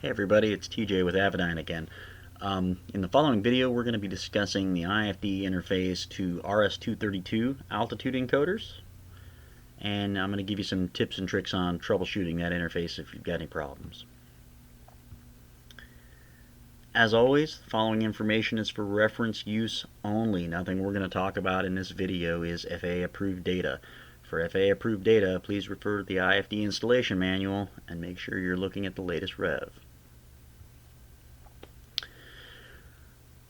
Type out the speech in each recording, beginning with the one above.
Hey everybody, it's TJ with Avidyne again. In the following video, we're going to be discussing the IFD interface to RS232 altitude encoders, and I'm going to give you some tips and tricks on troubleshooting that interface if you've got any problems. As always, the following information is for reference use only. Nothing we're going to talk about in this video is FAA approved data. For FAA approved data, please refer to the IFD installation manual and make sure you're looking at the latest rev.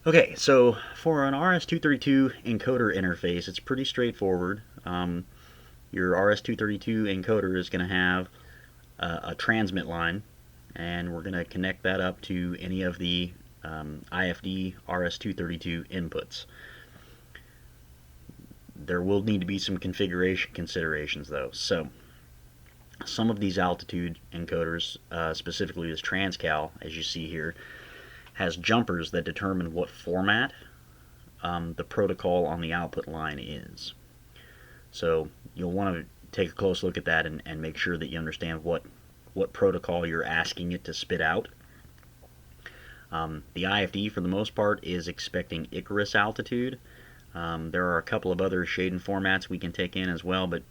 Okay, so for an RS232 encoder interface, it's pretty straightforward. Your RS232 encoder is going to have a transmit line, and we're going to connect that up to any of the IFD RS232 inputs. There will need to be some configuration considerations though. So some of these altitude encoders, specifically this transcal, as you see here, has jumpers that determine what format the protocol on the output line is. So you'll want to take a close look at that and make sure that you understand what protocol you're asking it to spit out. The IFD, for the most part, is expecting Icarus altitude. There are a couple of other shading formats we can take in as well, but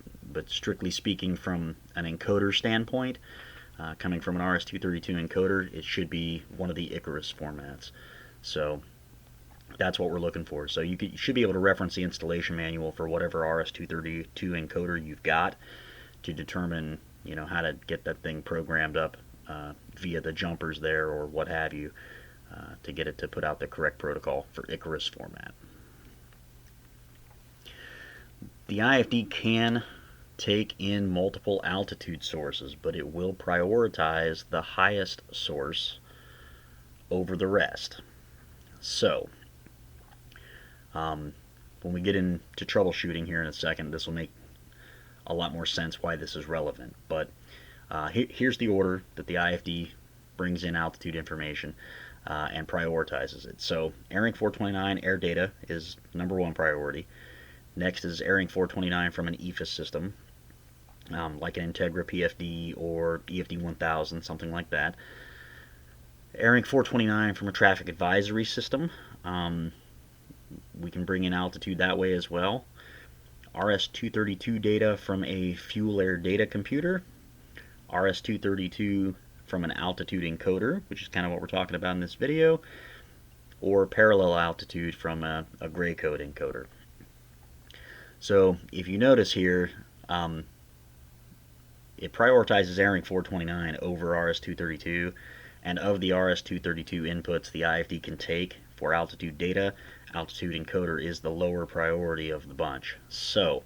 strictly speaking, from an encoder standpoint, coming from an RS232 encoder, it should be one of the Icarus formats. So that's what we're looking for. So you should be able to reference the installation manual for whatever RS232 encoder you've got to determine, how to get that thing programmed up via the jumpers there or what have you, to get it to put out the correct protocol for Icarus format. The IFD can take in multiple altitude sources, but it will prioritize the highest source over the rest. So when we get into troubleshooting here in a second, this will make a lot more sense why this is relevant. But here's the order that the IFD brings in altitude information and prioritizes it. So ARINC 429 air data is #1 priority. Next is ARINC 429 from an EFIS system, like an Integra PFD or EFD 1000, something like that. ARINC 429 from a traffic advisory system. We can bring in altitude that way as well. RS232 data from a fuel air data computer. RS232 from an altitude encoder, which is kind of what we're talking about in this video. Or parallel altitude from a gray code encoder. So if you notice here, it prioritizes ARINC 429 over RS232, and of the RS232 inputs the IFD can take for altitude data, altitude encoder is the lower priority of the bunch. So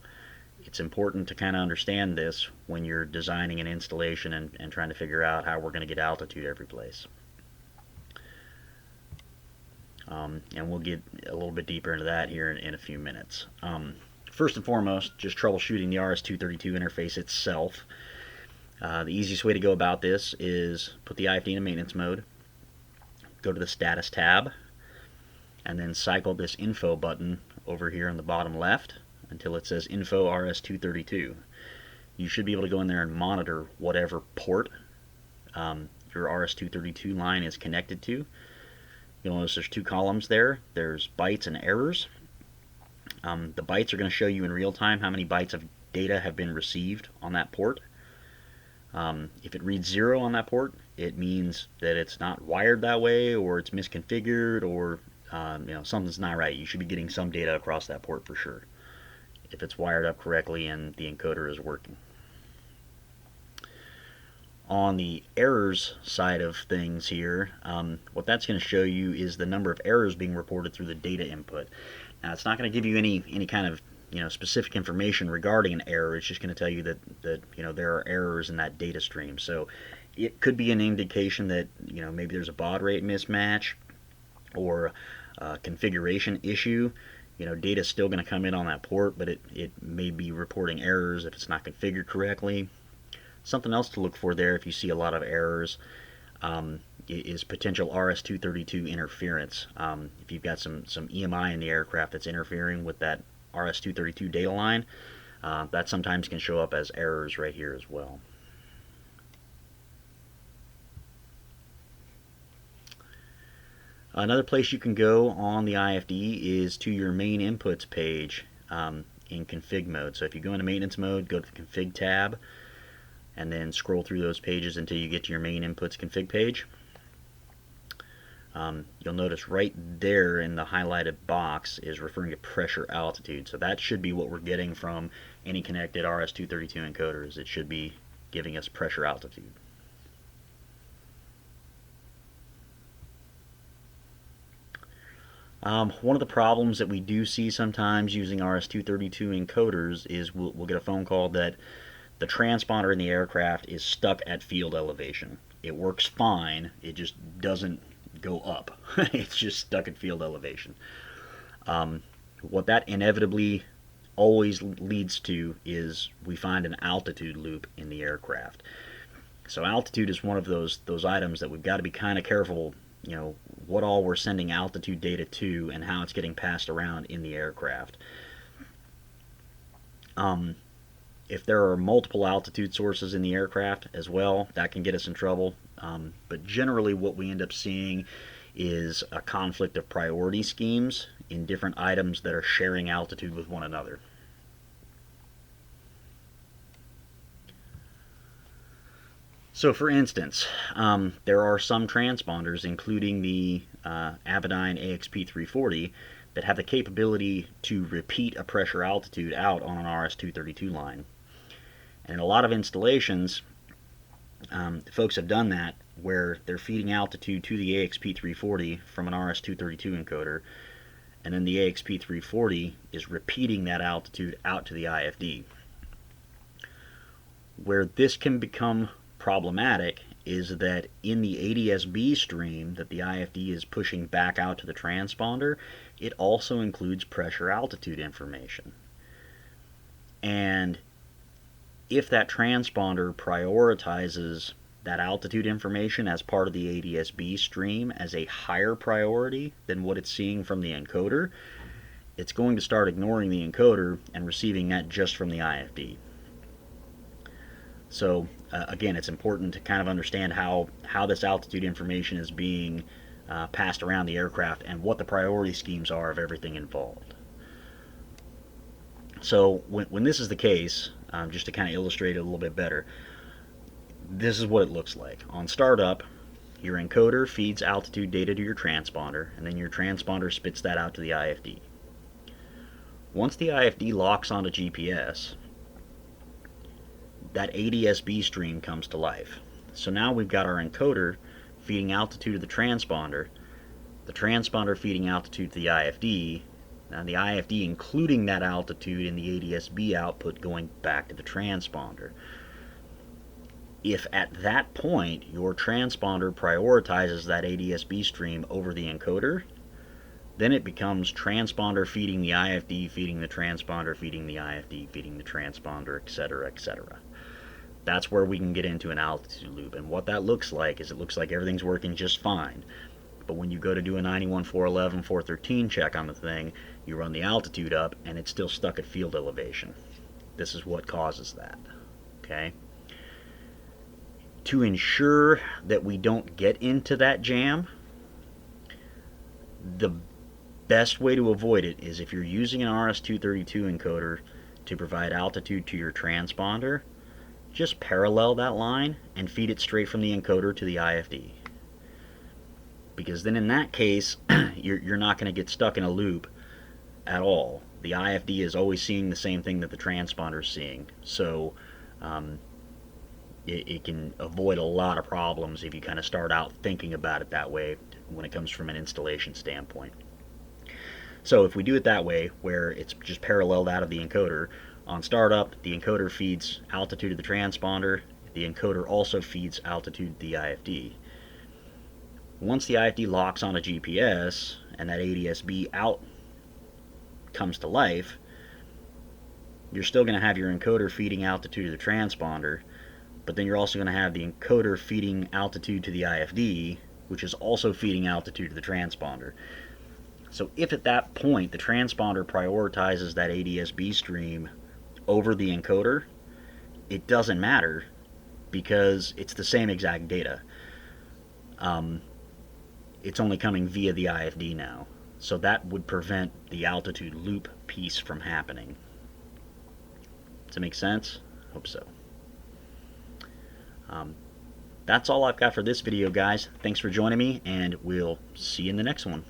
it's important to kind of understand this when you're designing an installation and trying to figure out how we're going to get altitude every place. And we'll get a little bit deeper into that here in a few minutes. First and foremost, just troubleshooting the RS232 interface itself. The easiest way to go about this is put the IFD in maintenance mode, go to the status tab, and then cycle this info button over here on the bottom left until it says info RS232. You should be able to go in there and monitor whatever port your RS232 line is connected to. You'll notice there's two columns there. There's bytes and errors. The bytes are going to show you in real time how many bytes of data have been received on that port. If it reads 0 on that port, it means that it's not wired that way, or it's misconfigured, or something's not right. You should be getting some data across that port for sure, if it's wired up correctly and the encoder is working. On the errors side of things here, what that's going to show you is the number of errors being reported through the data input. Now, it's not going to give you any kind of specific information regarding an error. It's just going to tell you that there are errors in that data stream. So it could be an indication that maybe there's a baud rate mismatch or a configuration issue. Data is still going to come in on that port, but it may be reporting errors if it's not configured correctly. Something else to look for there, if you see a lot of errors, is potential RS232 interference. If you've got some EMI in the aircraft that's interfering with that RS232 data line, that sometimes can show up as errors right here as well. Another place you can go on the IFD is to your main inputs page in config mode. So if you go into maintenance mode, go to the config tab, and then scroll through those pages until you get to your main inputs config page. You'll notice right there in the highlighted box is referring to pressure altitude. So that should be what we're getting from any connected RS232 encoders. It should be giving us pressure altitude. One of the problems that we do see sometimes using RS232 encoders is we'll get a phone call that the transponder in the aircraft is stuck at field elevation. It works fine, it just doesn't go up. It's just stuck at field elevation. What that inevitably always leads to is we find an altitude loop in the aircraft. So altitude is one of those items that we've got to be kind of careful, you know, what all we're sending altitude data to and how it's getting passed around in the aircraft. If there are multiple altitude sources in the aircraft as well, that can get us in trouble. But generally what we end up seeing is a conflict of priority schemes in different items that are sharing altitude with one another. So for instance, there are some transponders, including the Avidyne AXP340, that have the capability to repeat a pressure altitude out on an RS232 line. And in a lot of installations, folks have done that where they're feeding altitude to the AXP340 from an RS232 encoder, and then the AXP340 is repeating that altitude out to the IFD. Where this can become problematic is that in the ADSB stream that the IFD is pushing back out to the transponder, it also includes pressure altitude information. And if that transponder prioritizes that altitude information as part of the ADSB stream as a higher priority than what it's seeing from the encoder, it's going to start ignoring the encoder and receiving that just from the IFD. So again, it's important to kind of understand how this altitude information is being passed around the aircraft and what the priority schemes are of everything involved. So when this is the case, just to kind of illustrate it a little bit better, this is what it looks like. On startup, your encoder feeds altitude data to your transponder, and then your transponder spits that out to the IFD. Once the IFD locks onto GPS, that ADSB stream comes to life. So now we've got our encoder feeding altitude to the transponder feeding altitude to the IFD, and the IFD including that altitude in the ADSB output going back to the transponder. If at that point your transponder prioritizes that ADSB stream over the encoder, then it becomes transponder feeding the IFD, feeding the transponder, feeding the IFD, feeding the transponder, etc., etc. That's where we can get into an altitude loop. And what that looks like is it looks like everything's working just fine. But when you go to do a 91, 411, 413 check on the thing, you run the altitude up and it's still stuck at field elevation. This is what causes that. Okay? To ensure that we don't get into that jam, the best way to avoid it is if you're using an RS232 encoder to provide altitude to your transponder, just parallel that line and feed it straight from the encoder to the IFD. Because then in that case, you're not going to get stuck in a loop at all. The IFD is always seeing the same thing that the transponder is seeing. So it can avoid a lot of problems if you kind of start out thinking about it that way when it comes from an installation standpoint. So if we do it that way, where it's just paralleled out of the encoder, on startup, the encoder feeds altitude to the transponder. The encoder also feeds altitude to the IFD. Once the IFD locks on a GPS and that ADSB out comes to life, you're still going to have your encoder feeding altitude to the transponder, but then you're also going to have the encoder feeding altitude to the IFD, which is also feeding altitude to the transponder. So if at that point the transponder prioritizes that ADSB stream over the encoder, it doesn't matter because it's the same exact data. it's only coming via the IFD now. So that would prevent the altitude loop piece from happening. Does that make sense? Hope so. That's all I've got for this video, guys. Thanks for joining me, and we'll see you in the next one.